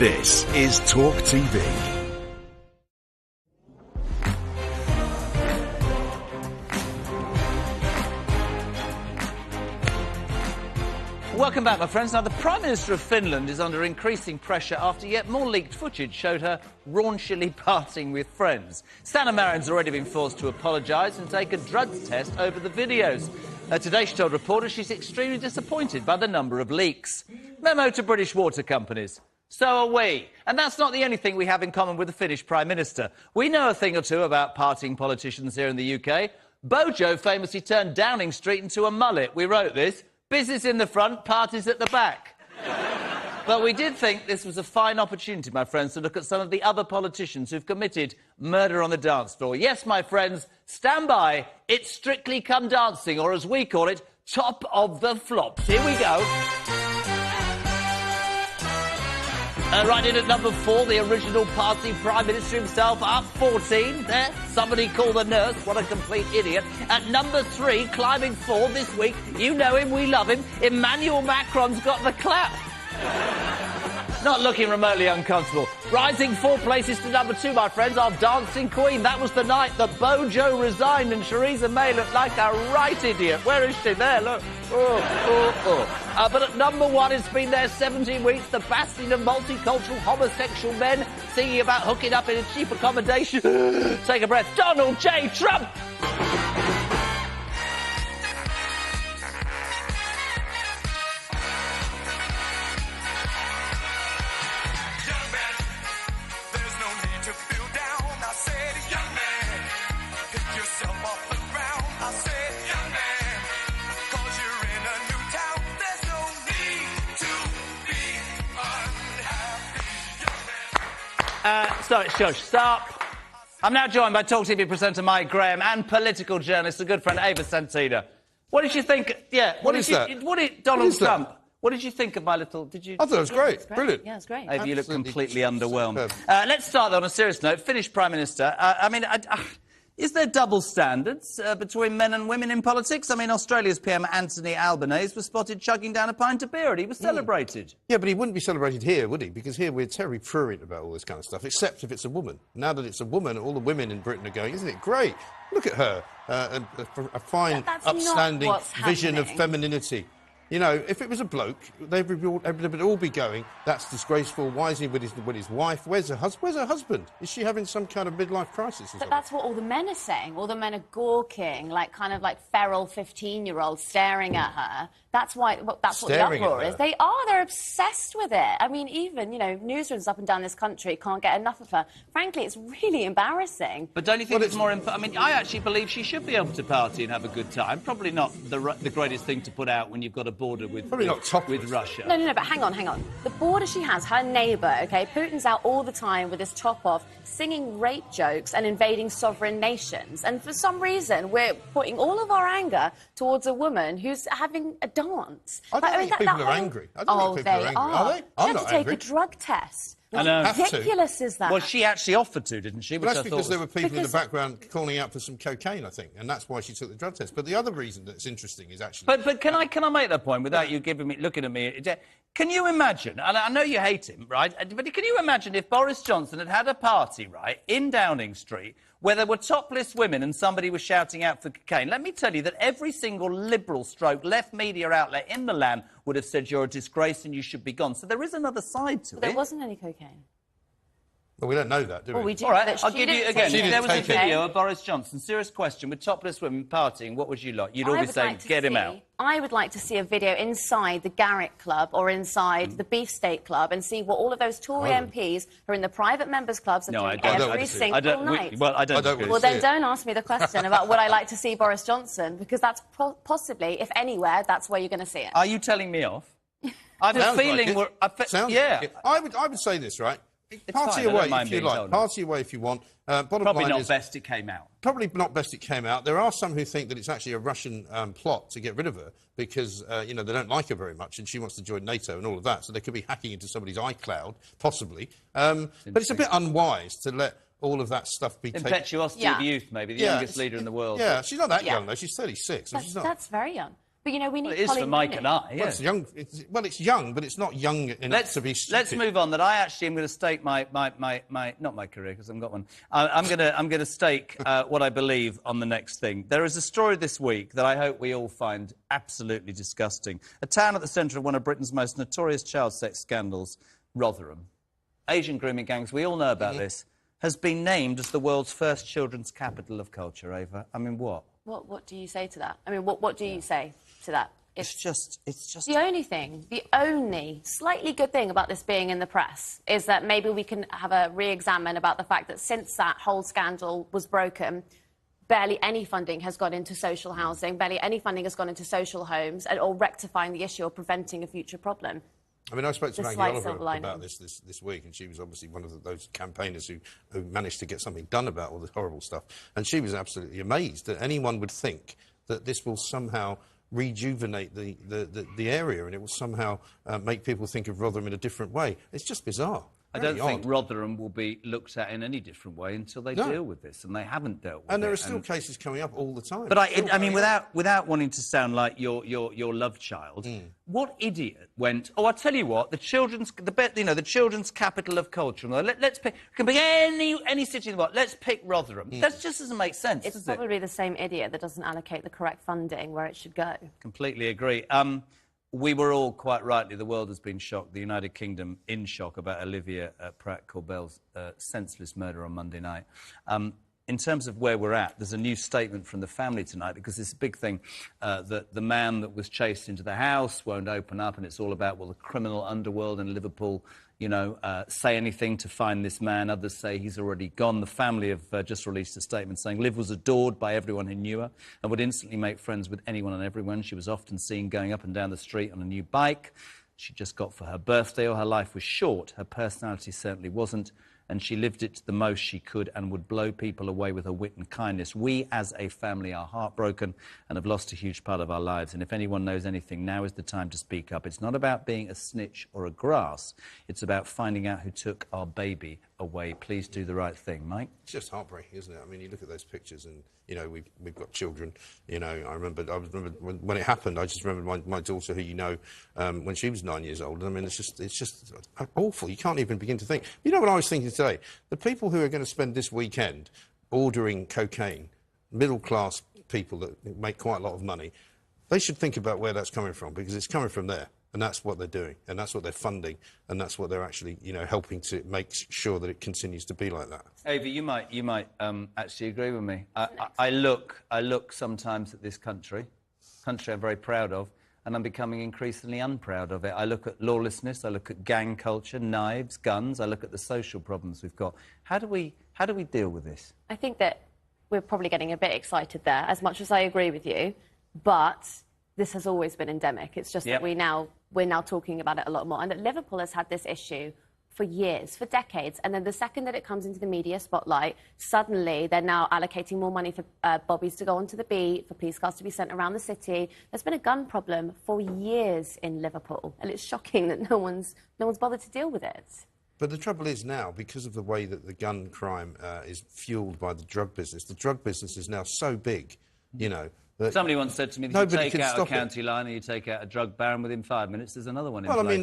Speaker 1: This is Talk TV.
Speaker 2: Welcome back, my friends. Now, the Prime Minister of Finland is under increasing pressure after yet more leaked footage showed her raunchily partying with friends. Sanna Marin's already been forced to apologise and take a drugs test over the videos. Today, she told reporters she's extremely disappointed by the number of leaks. Memo to British water companies. So are we. And that's not the only thing we have in common with the Finnish Prime Minister. We know a thing or two about partying politicians here in the UK. Bojo famously turned Downing Street into a mullet. We wrote this. Business in the front, parties at the back. But we did think this was a fine opportunity, my friends, to look at some of the other politicians who've committed murder on the dance floor. Yes, my friends, stand by. It's Strictly Come Dancing, or as we call it, Top of the Flops. Here we go. Right in at number 4, the original party Prime Minister himself, up 14. There, somebody call the nurse. What a complete idiot. At number 3, climbing 4 this week, you know him, we love him, Emmanuel Macron's got the clap. Not looking remotely uncomfortable. Rising 4 places to number 2, my friends, our dancing queen. That was the night that Bojo resigned and Theresa May looked like a right idiot. Where is she? There, look. But at number 1, it's been there 17 weeks, the bastion of multicultural homosexual men singing about hooking up in a cheap accommodation. Take a breath. Donald J. Trump! Sorry, shush, stop. I'm now joined by Talk TV presenter Mike Graham and political journalist, a good friend, Ava Santina. What did you think? Yeah,
Speaker 7: what is that?
Speaker 2: Donald Trump. What did you think of my little... Did you?
Speaker 7: I thought it was great. Brilliant.
Speaker 3: Yeah, it's great.
Speaker 2: Ava, you look completely underwhelmed. Let's start, though, on a serious note. Finnish Prime Minister. Is there double standards between men and women in politics? I mean, Australia's PM Anthony Albanese was spotted chugging down a pint of beer and he was celebrated.
Speaker 7: Yeah, but he wouldn't be celebrated here, would he? Because here we're terribly prurient about all this kind of stuff, except if it's a woman. Now that it's a woman, all the women in Britain are going, isn't it great? Look at her. A fine, upstanding vision of femininity. You know, if it was a bloke, everybody would all be going, that's disgraceful, why is he with his wife? Where's her husband? Is she having some kind of midlife crisis or something?
Speaker 8: But that's what all the men are saying. All the men are gawking, kind of like feral 15-year-olds staring at her. That's what the uproar is. They are. They're obsessed with it. I mean, even, newsrooms up and down this country can't get enough of her. Frankly, it's really embarrassing.
Speaker 2: But don't you think it's more... I mean, I actually believe she should be able to party and have a good time. Probably not the greatest thing to put out when you've got a border with Russia.
Speaker 8: No, but hang on. The border she has, her neighbour, OK, Putin's out all the time with his top off, singing rape jokes and invading sovereign nations. And for some reason, we're putting all of our anger towards a woman who's having a dance.
Speaker 7: I don't think people are angry. I don't think people are angry. Are they?
Speaker 8: I'm not angry. You have to take a drug test. How ridiculous is that?
Speaker 2: Well, she actually offered to, didn't she?
Speaker 7: Well, that's because there were people in the background calling out for some cocaine, I think, and that's why she took the drug test. But the other reason that's interesting is actually...
Speaker 2: But can I make that point without you looking at me? Can you imagine, and I know you hate him, right, but can you imagine if Boris Johnson had a party, right, in Downing Street, where there were topless women and somebody was shouting out for cocaine? Let me tell you that every single liberal stroke left media outlet in the land would have said you're a disgrace and you should be gone. So there is another side to it.
Speaker 8: There wasn't any cocaine.
Speaker 7: Well, we don't know that, do we?
Speaker 8: Well, we do.
Speaker 2: All right, I'll give you again. If there was a
Speaker 7: take it.
Speaker 2: video of Boris Johnson, serious question, with topless women partying, what would you like? You'd all be saying, get him out.
Speaker 8: I would like to see a video inside the Garrick Club or inside the Beefsteak Club and see what all of those Tory MPs who are in the private members' clubs are doing every single night.
Speaker 2: I don't.
Speaker 8: Well, then don't ask me the question about would I like to see Boris Johnson, because that's possibly, if anywhere, that's where you're going to see it.
Speaker 2: Are you telling me off? I have a feeling we're...
Speaker 7: I would say this, right? Party away if you like. Party away if you want.
Speaker 2: Probably not best it came out.
Speaker 7: Probably not best it came out. There are some who think that it's actually a Russian plot to get rid of her because, they don't like her very much and she wants to join NATO and all of that. So they could be hacking into somebody's iCloud, possibly. But it's a bit unwise to let all of that stuff be taken...
Speaker 2: Impetuosity of youth, maybe, the youngest leader in the world.
Speaker 7: Yeah, she's not that young, though. She's 36.
Speaker 8: That's very young. But, you know, we need...
Speaker 2: Well, it is for Mike and I, yeah.
Speaker 7: Well, it's young, it's young, but it's not young enough to be stupid.
Speaker 2: Let's move on. That I actually am going to stake my not my career, because I've got one. I'm going to stake what I believe on the next thing. There is a story this week that I hope we all find absolutely disgusting. A town at the centre of one of Britain's most notorious child sex scandals, Rotherham. Asian grooming gangs, we all know about this, has been named as the world's first children's capital of culture, Ava. I mean, what?
Speaker 8: What do you say to that? I mean, what do you say to that?
Speaker 2: It's just...
Speaker 8: The only slightly good thing about this being in the press is that maybe we can have a re-examine about the fact that since that whole scandal was broken, barely any funding has gone into social housing, barely any funding has gone into social homes, or rectifying the issue or preventing a future problem.
Speaker 7: I mean, I spoke to Maggie Oliver about this week, and she was obviously one of those campaigners who managed to get something done about all this horrible stuff. And she was absolutely amazed that anyone would think that this will somehow rejuvenate the area, and it will somehow make people think of Rotherham in a different way. It's just bizarre.
Speaker 2: I don't think Rotherham will be looked at in any different way until they deal with this, and they haven't dealt with it.
Speaker 7: And there are still cases coming up all the time.
Speaker 2: But I mean, without wanting to sound like your love child, what idiot went? Oh, I'll tell you what, the children's capital of culture. Let's pick. It can be any city in the world. Let's pick Rotherham. That just doesn't make sense.
Speaker 8: It's probably the same idiot that doesn't allocate the correct funding where it should go.
Speaker 2: Completely agree. We were all, quite rightly, the world has been shocked, the United Kingdom in shock about Olivia Pratt-Corbell's senseless murder on Monday night. In terms of where we're at, there's a new statement from the family tonight, because it's a big thing that the man that was chased into the house won't open up, and it's all about, well, the criminal underworld in Liverpool, you know, say anything to find this man. Others say he's already gone. The family have just released a statement saying Liv was adored by everyone who knew her and would instantly make friends with anyone and everyone. She was often seen going up and down the street on a new bike she just got for her birthday, or her life was short. Her personality certainly wasn't, and she lived it to the most she could and would blow people away with her wit and kindness. We, as a family, are heartbroken and have lost a huge part of our lives, and if anyone knows anything, now is the time to speak up. It's not about being a snitch or a grass. It's about finding out who took our baby away. Please do the right thing. Mike?
Speaker 7: It's just heartbreaking, isn't it? I mean, you look at those pictures and, you know, we've got children. You know, I remember when it happened, I just remember my daughter, who you know, when she was 9 years old. I mean, it's just awful. You can't even begin to think. You know what I was thinking today? The people who are going to spend this weekend ordering cocaine, middle-class people that make quite a lot of money, they should think about where that's coming from, because it's coming from there. And that's what they're doing, and that's what they're funding, and that's what they're actually, you know, helping to make sure that it continues to be like that.
Speaker 2: Ava, you might actually agree with me. I look sometimes at this country I'm very proud of, and I'm becoming increasingly unproud of it. I look at lawlessness, I look at gang culture, knives, guns, I look at the social problems we've got. How do we deal with this?
Speaker 8: I think that we're probably getting a bit excited there, as much as I agree with you, but this has always been endemic. It's just that we're now talking about it a lot more. And that Liverpool has had this issue for years, for decades. And then the second that it comes into the media spotlight, suddenly they're now allocating more money for bobbies to go onto the beat, for police cars to be sent around the city. There's been a gun problem for years in Liverpool, and it's shocking that no one's bothered to deal with it.
Speaker 7: But the trouble is now, because of the way that the gun crime is fueled by the drug business is now so big, you know.
Speaker 2: Somebody once said to me that you take out a county line and you take out a drug baron, within 5 minutes there's another one in place.
Speaker 7: Well, I mean,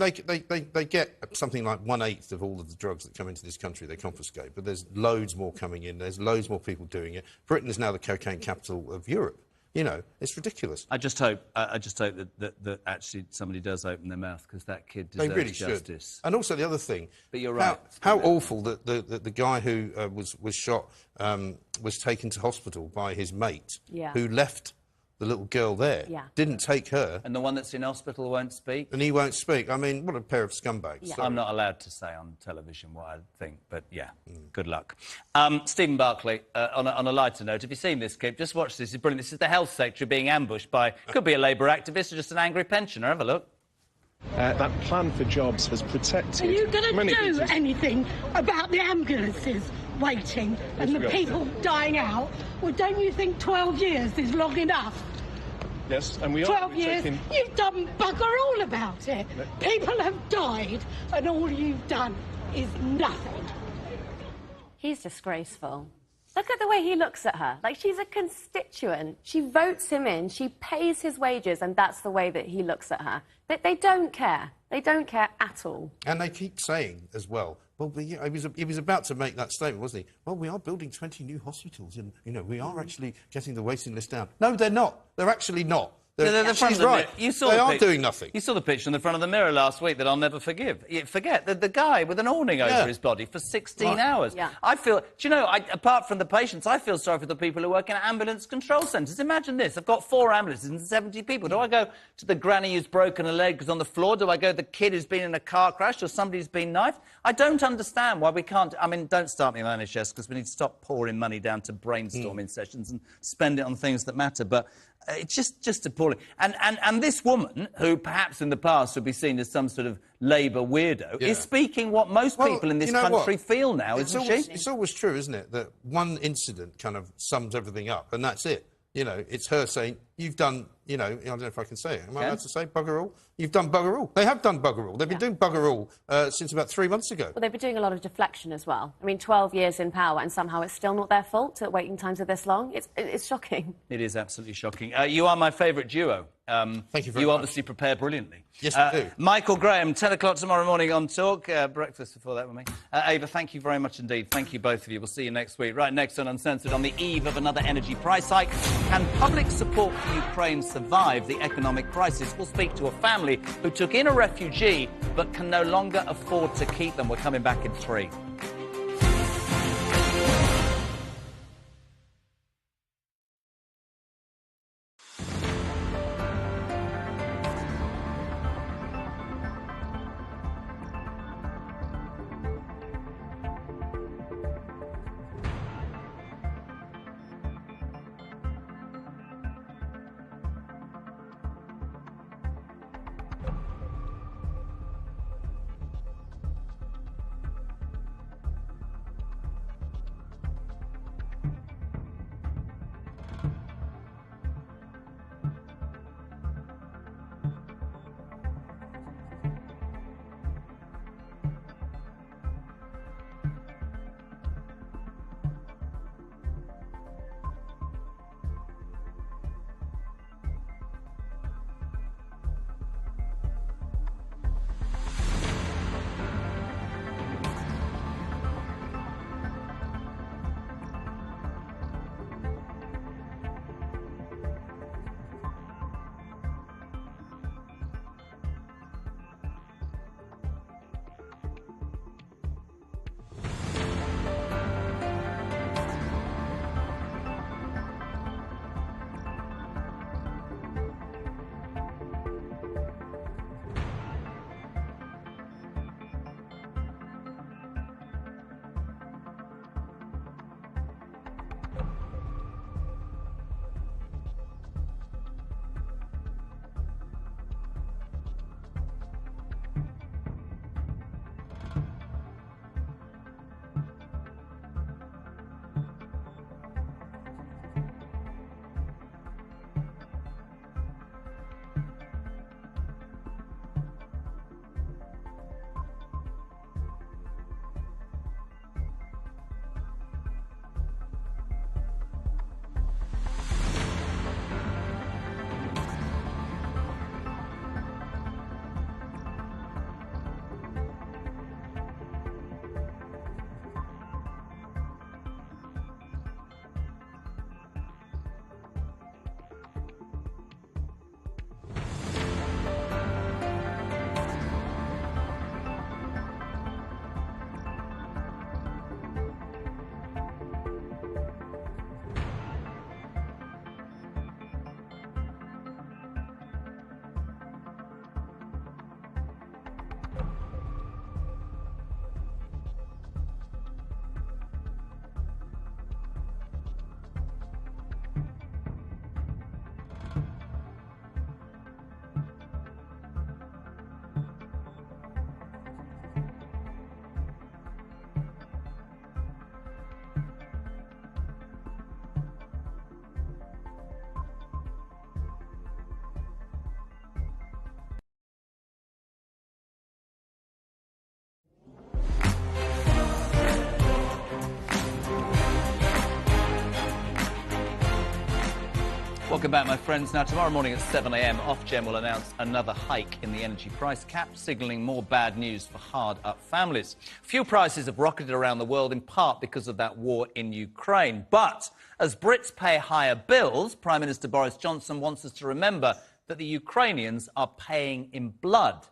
Speaker 7: they get something like 1/8 of all of the drugs that come into this country, they confiscate. But there's loads more coming in. There's loads more people doing it. Britain is now the cocaine capital of Europe. You know, it's ridiculous.
Speaker 2: I just hope that actually somebody does open their mouth, because that kid deserves
Speaker 7: they really
Speaker 2: justice.
Speaker 7: Should. And also the other thing.
Speaker 2: But you're right.
Speaker 7: How awful that the guy who was shot was taken to hospital by his mate, who left the little girl there, didn't take her.
Speaker 2: And the one that's in hospital won't speak?
Speaker 7: And he won't speak. I mean, what a pair of scumbags.
Speaker 2: Yeah. I'm not allowed to say on television what I think, but good luck. Stephen Barclay, on a lighter note, have you seen this clip? Just watch this, it's brilliant. This is the Health Secretary being ambushed by, could be a Labour activist or just an angry pensioner. Have a look.
Speaker 9: That plan for jobs has protected...
Speaker 10: Are you going to do anything about the ambulances waiting and the people dying out? Well, don't you think 12 years is long enough?
Speaker 9: Yes, and we
Speaker 10: 12 years, you've done bugger all about it. People have died, and all you've done is nothing.
Speaker 8: He's disgraceful. Look at the way he looks at her. Like, she's a constituent. She votes him in, she pays his wages, and that's the way that he looks at her. They don't care. They don't care at all.
Speaker 7: And they keep saying as well, well, he was about to make that statement, wasn't he? Well, we are building 20 new hospitals and, you know, we are actually getting the waiting list down. No, they're not. They're actually not. She's right. They are doing nothing.
Speaker 2: You saw the picture in the front of the Mirror last week that I'll never forgive. Forget the guy with an awning over his body for 16 hours. Yeah. I feel, do you know, apart from the patients, I feel sorry for the people who work in ambulance control centres. Imagine this. I've got 4 ambulances and 70 people. Do I go to the granny who's broken a leg because on the floor? Do I go to the kid who's been in a car crash or somebody's been knifed? I don't understand why we can't... I mean, don't start me on NHS because we need to stop pouring money down to brainstorming sessions and spend it on things that matter. But it's just appalling. And this woman, who perhaps in the past would be seen as some sort of Labour weirdo, is speaking what most people in this country feel now, isn't she?
Speaker 7: It's always true, isn't it, that one incident kind of sums everything up, and that's it. You know, it's her saying, you've done, you know, I don't know if I can say it. Am I allowed to say bugger all? You've done bugger all. They have done bugger all. They've been doing bugger all since about 3 months ago.
Speaker 8: Well, they've been doing a lot of deflection as well. I mean, 12 years in power, and somehow it's still not their fault that waiting times are this long. It's shocking.
Speaker 2: It is absolutely shocking. You are my favourite duo.
Speaker 7: Thank you very much.
Speaker 2: You obviously prepare brilliantly.
Speaker 7: Yes, we do.
Speaker 2: Michael Graham, 10 o'clock tomorrow morning on Talk. Breakfast before that with me. Ava, thank you very much indeed. Thank you, both of you. We'll see you next week. Right next on Uncensored, on the eve of another energy price hike. Can public support for Ukraine survive the economic crisis? We'll speak to a family who took in a refugee but can no longer afford to keep them. We're coming back in 3. Welcome back, my friends. Now, tomorrow morning at 7 a.m, Ofgem will announce another hike in the energy price cap, signalling more bad news for hard-up families. Fuel prices have rocketed around the world, in part because of that war in Ukraine. But as Brits pay higher bills, Prime Minister Boris Johnson wants us to remember that the Ukrainians are paying in blood.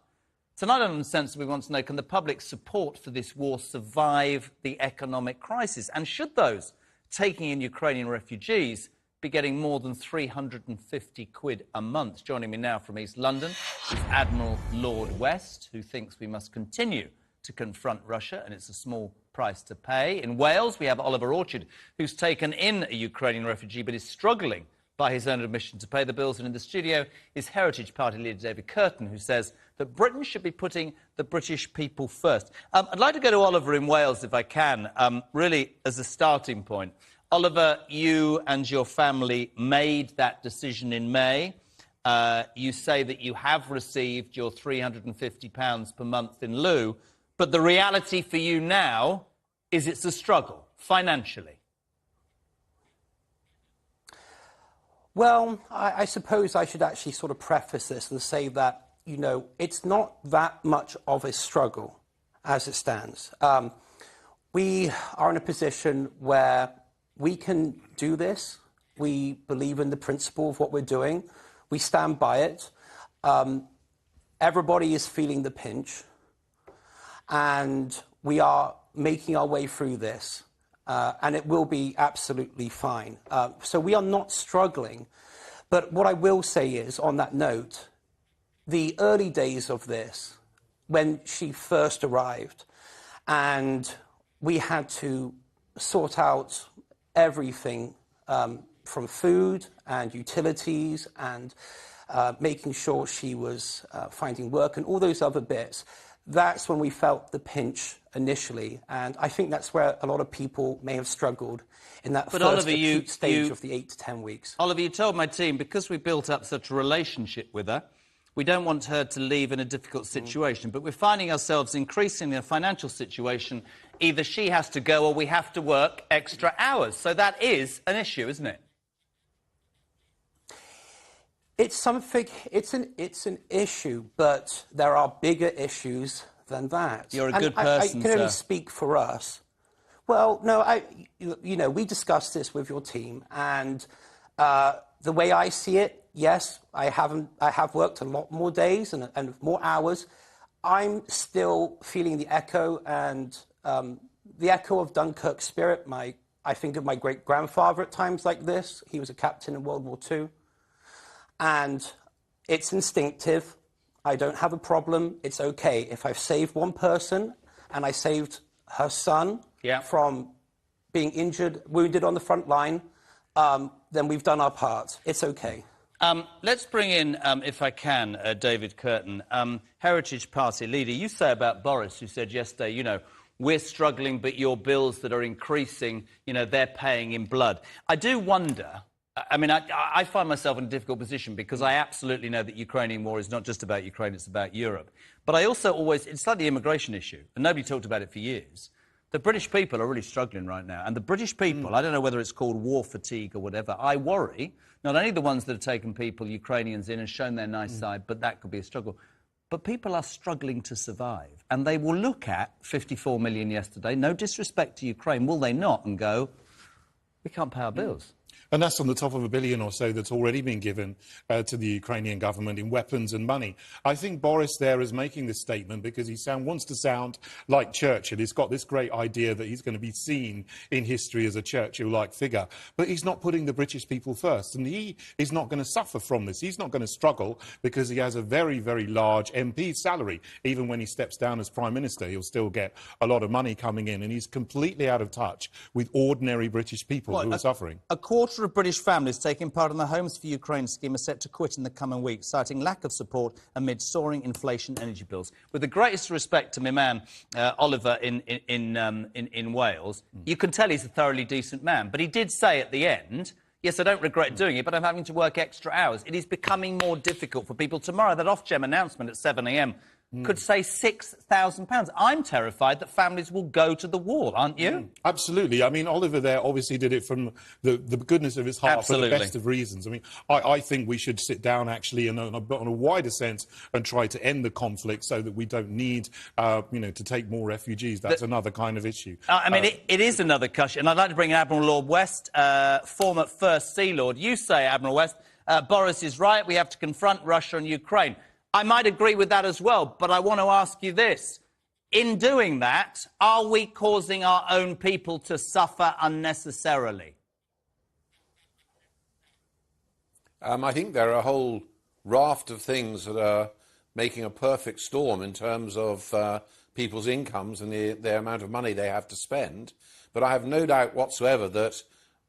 Speaker 2: Tonight on Uncensored, we want to know, can the public's support for this war survive the economic crisis? And should those taking in Ukrainian refugees be getting more than 350 quid a month? Joining me now from East London is Admiral Lord West, who thinks we must continue to confront Russia, and it's a small price to pay. In Wales, we have Oliver Orchard, who's taken in a Ukrainian refugee but is struggling by his own admission to pay the bills. And in the studio is Heritage Party leader David Curtin, who says that Britain should be putting the British people first. I'd like to go to Oliver in Wales, if I can, really as a starting point. Oliver, you and your family made that decision in May. You say that you have received your £350 per month in lieu, but the reality for you now is it's a struggle, financially.
Speaker 11: Well, I suppose I should actually sort of preface this and say that, you know, it's not that much of a struggle as it stands. We are in a position where we can do this. We believe in the principle of what we're doing. We stand by it. Everybody is feeling the pinch. And we are making our way through this. And it will be absolutely fine. So we are not struggling. But what I will say is, on that note, the early days of this, when she first arrived, and we had to sort out everything from food and utilities and making sure she was finding work and all those other bits, that's when we felt the pinch initially. And I think that's where a lot of people may have struggled in that first
Speaker 2: Oliver,
Speaker 11: acute stage of the 8 to 10 weeks.
Speaker 2: Oliver, you told my team, because we built up such a relationship with her, we don't want her to leave in a difficult situation. But we're finding ourselves increasingly in a financial situation. Either she has to go or we have to work extra hours. So that is an issue, isn't it?
Speaker 11: It's something, it's an issue, but there are bigger issues than that.
Speaker 2: You're a good person,
Speaker 11: I can only speak for us. Well, no, you know, we discussed this with your team, and the way I see it, yes, I have worked a lot more days and more hours. I'm still feeling the echo and the echo of Dunkirk spirit. I think of my great-grandfather at times like this. He was a captain in World War II. And it's instinctive. I don't have a problem. It's okay. If I've saved one person and I saved her son from being injured, wounded on the front line, then we've done our part. It's okay.
Speaker 2: Let's bring in, if I can, David Curtin, Heritage Party leader. You say about Boris, who said yesterday, you know, we're struggling, but your bills that are increasing, you know, they're paying in blood. I do wonder, I mean, I find myself in a difficult position because I absolutely know that Ukrainian war is not just about Ukraine, it's about Europe. But I also it's like the immigration issue, and nobody talked about it for years. The British people are really struggling right now. And the British people, I don't know whether it's called war fatigue or whatever, I worry, not only the ones that have taken people, Ukrainians in, and shown their nice side, but that could be a struggle. But people are struggling to survive. And they will look at 54 million yesterday, no disrespect to Ukraine, will they not, and go, we can't pay our bills.
Speaker 12: And that's on the top of $1 billion or so that's already been given to the Ukrainian government in weapons and money. I think Boris there is making this statement because he wants to sound like Churchill. He's got this great idea that he's going to be seen in history as a Churchill-like figure. But he's not putting the British people first. And he is not going to suffer from this. He's not going to struggle because he has a very, very large MP salary. Even when he steps down as Prime Minister, he'll still get a lot of money coming in. And he's completely out of touch with ordinary British people who are suffering.
Speaker 2: A quarter of British families taking part in the Homes for Ukraine scheme are set to quit in the coming weeks, citing lack of support amid soaring inflation and energy bills. With the greatest respect to my man, Oliver, in Wales, you can tell he's a thoroughly decent man. But he did say at the end, yes, I don't regret doing it, but I'm having to work extra hours. It is becoming more difficult for people. Tomorrow, that Ofgem announcement at 7 a.m, could say £6,000. I'm terrified that families will go to the wall, aren't you?
Speaker 12: Absolutely. I mean, Oliver there obviously did it from the goodness of his heart for the best of reasons. I mean, I think we should sit down actually and on a wider sense and try to end the conflict so that we don't need, to take more refugees. That's another kind of issue.
Speaker 2: I mean, it is another question. And I'd like to bring in Admiral Lord West, former First Sea Lord. You say, Admiral West, Boris is right. We have to confront Russia and Ukraine. I might agree with that as well, but I want to ask you this. In doing that, are we causing our own people to suffer unnecessarily?
Speaker 13: I think there are a whole raft of things that are making a perfect storm in terms of people's incomes and the amount of money they have to spend. But I have no doubt whatsoever that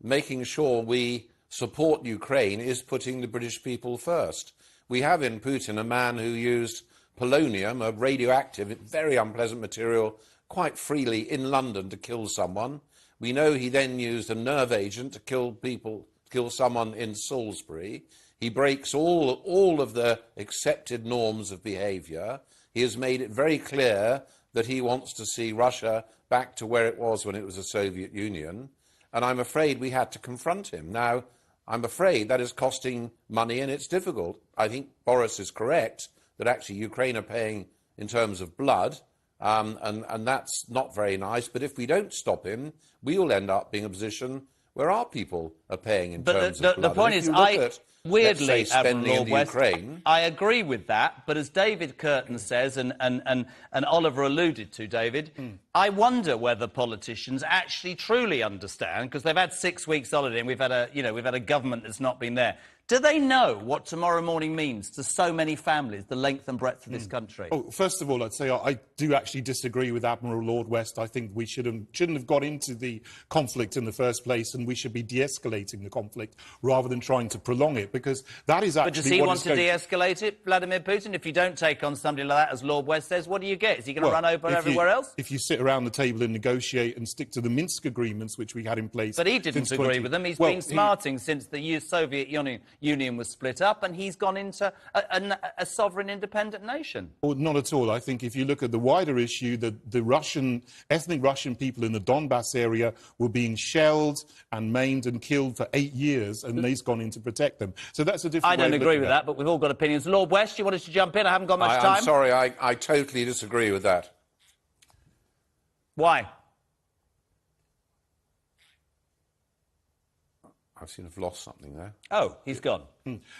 Speaker 13: making sure we support Ukraine is putting the British people first. We have in Putin a man who used polonium, a radioactive, very unpleasant material, quite freely in London to kill someone. We know he then used a nerve agent to kill someone in Salisbury. He breaks all of the accepted norms of behaviour. He has made it very clear that he wants to see Russia back to where it was when it was a Soviet Union. And I'm afraid we had to confront him. Now, I'm afraid that is costing money and it's difficult. I think Boris is correct that actually Ukraine are paying in terms of blood, and that's not very nice. But if we don't stop him, we will end up being in a position where our people are paying in terms of blood.
Speaker 2: The point is, weirdly,
Speaker 13: spending in
Speaker 2: Ukraine, I agree with that. But as David Curtin says, and Oliver alluded to, David, I wonder whether politicians actually truly understand, because they've had 6 weeks holiday and we've had a government that's not been there. Do they know what tomorrow morning means to so many families, the length and breadth of this country?
Speaker 12: Oh, first of all, I'd say I do actually disagree with Admiral Lord West. I think we shouldn't have got into the conflict in the first place, and we should be de-escalating the conflict rather than trying to prolong it, because that is actually.
Speaker 2: But does he want to de-escalate it, Vladimir Putin? If you don't take on somebody like that, as Lord West says, what do you get? Is he going to run over everywhere else?
Speaker 12: If you sit around the table and negotiate and stick to the Minsk agreements, which we had in place.
Speaker 2: But he didn't agree with them. He's been smarting since the Soviet Union was split up, and he's gone into a sovereign, independent nation.
Speaker 12: Well, not at all. I think if you look at the wider issue, the ethnic Russian people in the Donbass area were being shelled and maimed and killed for 8 years, and he's gone in to protect them. So that's a different.
Speaker 2: I don't agree with that, but we've all got opinions. Lord West, you wanted to jump in? I haven't got much time.
Speaker 13: I'm sorry, I totally disagree with that.
Speaker 2: Why?
Speaker 13: I seem to have lost something there.
Speaker 2: Oh, he's gone.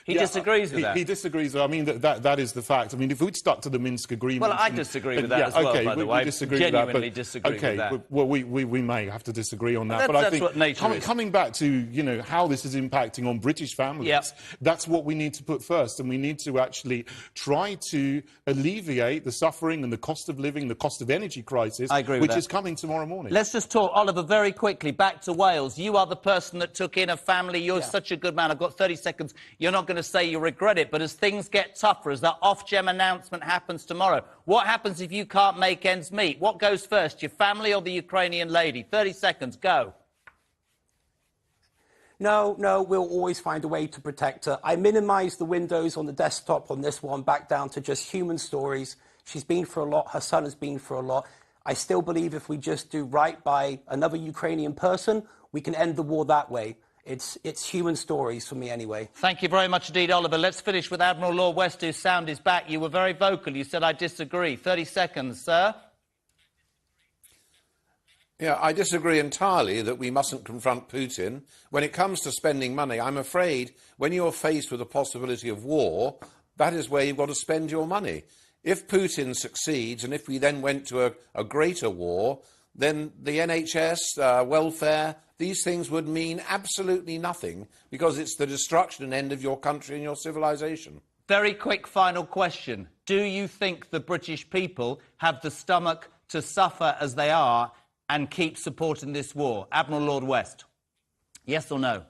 Speaker 2: He disagrees with that.
Speaker 12: He disagrees. I mean, that is the fact. I mean, if we'd stuck to the Minsk agreement...
Speaker 2: Well, I disagree with that as well, by the way. I genuinely disagree with that.
Speaker 12: Well, we may have to disagree on that.
Speaker 2: But I think what nature is.
Speaker 12: Coming back to, how this is impacting on British families, that's what we need to put first. And we need to actually try to alleviate the suffering and the cost of living, the cost of energy crisis, which is coming tomorrow morning.
Speaker 2: Let's just talk, Oliver, very quickly, back to Wales. You are the person that took in a family. You're such a good man. I've got 30 seconds. You're not going to say you regret it, but as things get tougher, as that Ofgem announcement happens tomorrow, what happens if you can't make ends meet? What goes first, your family or the Ukrainian lady? 30 seconds, go.
Speaker 11: No, we'll always find a way to protect her. I minimised the windows on the desktop on this one back down to just human stories. She's been through a lot. Her son has been through a lot. I still believe if we just do right by another Ukrainian person, we can end the war that way. It's human stories for me anyway.
Speaker 2: Thank you very much indeed, Oliver. Let's finish with Admiral Lord West, whose sound is back. You were very vocal. You said, I disagree. 30 seconds, sir.
Speaker 13: Yeah, I disagree entirely that we mustn't confront Putin. When it comes to spending money, I'm afraid when you're faced with the possibility of war, that is where you've got to spend your money. If Putin succeeds, and if we then went to a greater war, then the NHS, welfare, these things would mean absolutely nothing, because it's the destruction and end of your country and your civilization.
Speaker 2: Very quick final question. Do you think the British people have the stomach to suffer as they are and keep supporting this war? Admiral Lord West, yes or no?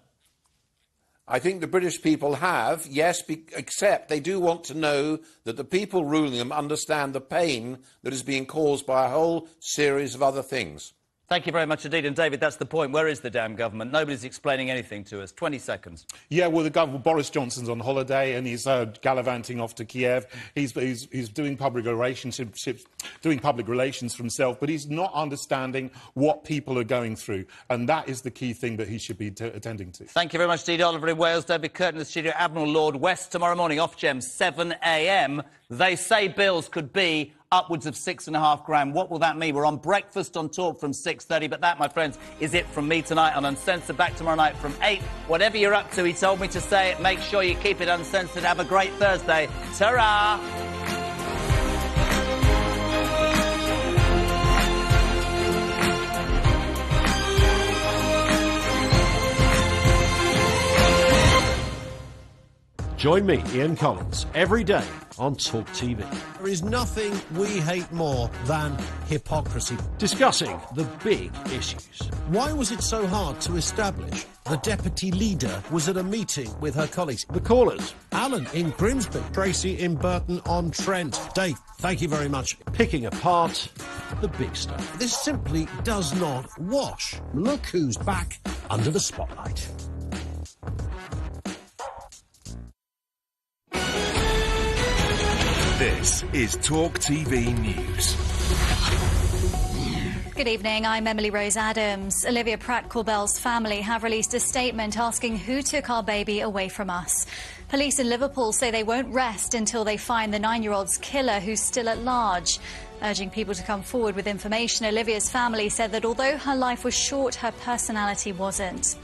Speaker 13: I think the British people have, yes, except they do want to know that the people ruling them understand the pain that is being caused by a whole series of other things.
Speaker 2: Thank you very much indeed. And, David, that's the point. Where is the damn government? Nobody's explaining anything to us. 20 seconds.
Speaker 12: Yeah, well, the government, Boris Johnson's on holiday and he's gallivanting off to Kiev. He's doing public relations for himself, but he's not understanding what people are going through. And that is the key thing that he should be attending to.
Speaker 2: Thank you very much indeed, Oliver in Wales. David Curtin in the studio. Admiral Lord West tomorrow morning, Ofgem, 7 a.m. They say bills could be upwards of £6.5 grand. What will that mean? We're on Breakfast on Talk from 6:30, but that, my friends, is it from me tonight on Uncensored. Back tomorrow night from 8. Whatever you're up to, he told me to say it. Make sure you keep it uncensored. Have a great Thursday. Ta-ra!
Speaker 14: Join me, Ian Collins, every day on Talk TV.
Speaker 15: There is nothing we hate more than hypocrisy.
Speaker 14: Discussing the big issues.
Speaker 15: Why was it so hard to establish the deputy leader was at a meeting with her colleagues?
Speaker 14: The callers.
Speaker 15: Alan in Grimsby, Tracy in Burton-on-Trent. Dave, thank you very much.
Speaker 14: Picking apart the big stuff.
Speaker 15: This simply does not wash. Look who's back under the spotlight.
Speaker 1: This is Talk TV News.
Speaker 16: Good evening, I'm Emily Rose Adams. Olivia Pratt-Corbell's family have released a statement asking who took our baby away from us. Police in Liverpool say they won't rest until they find the 9-year-old's killer, who's still at large. Urging people to come forward with information, Olivia's family said that although her life was short, her personality wasn't.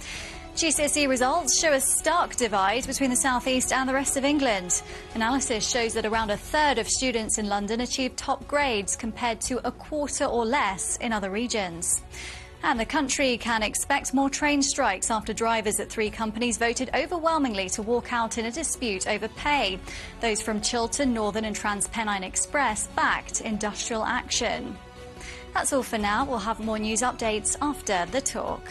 Speaker 16: GCSE results show a stark divide between the South East and the rest of England. Analysis shows that around a third of students in London achieved top grades compared to a quarter or less in other regions. And the country can expect more train strikes after drivers at 3 companies voted overwhelmingly to walk out in a dispute over pay. Those from Chiltern, Northern and TransPennine Express backed industrial action. That's all for now. We'll have more news updates after the talk.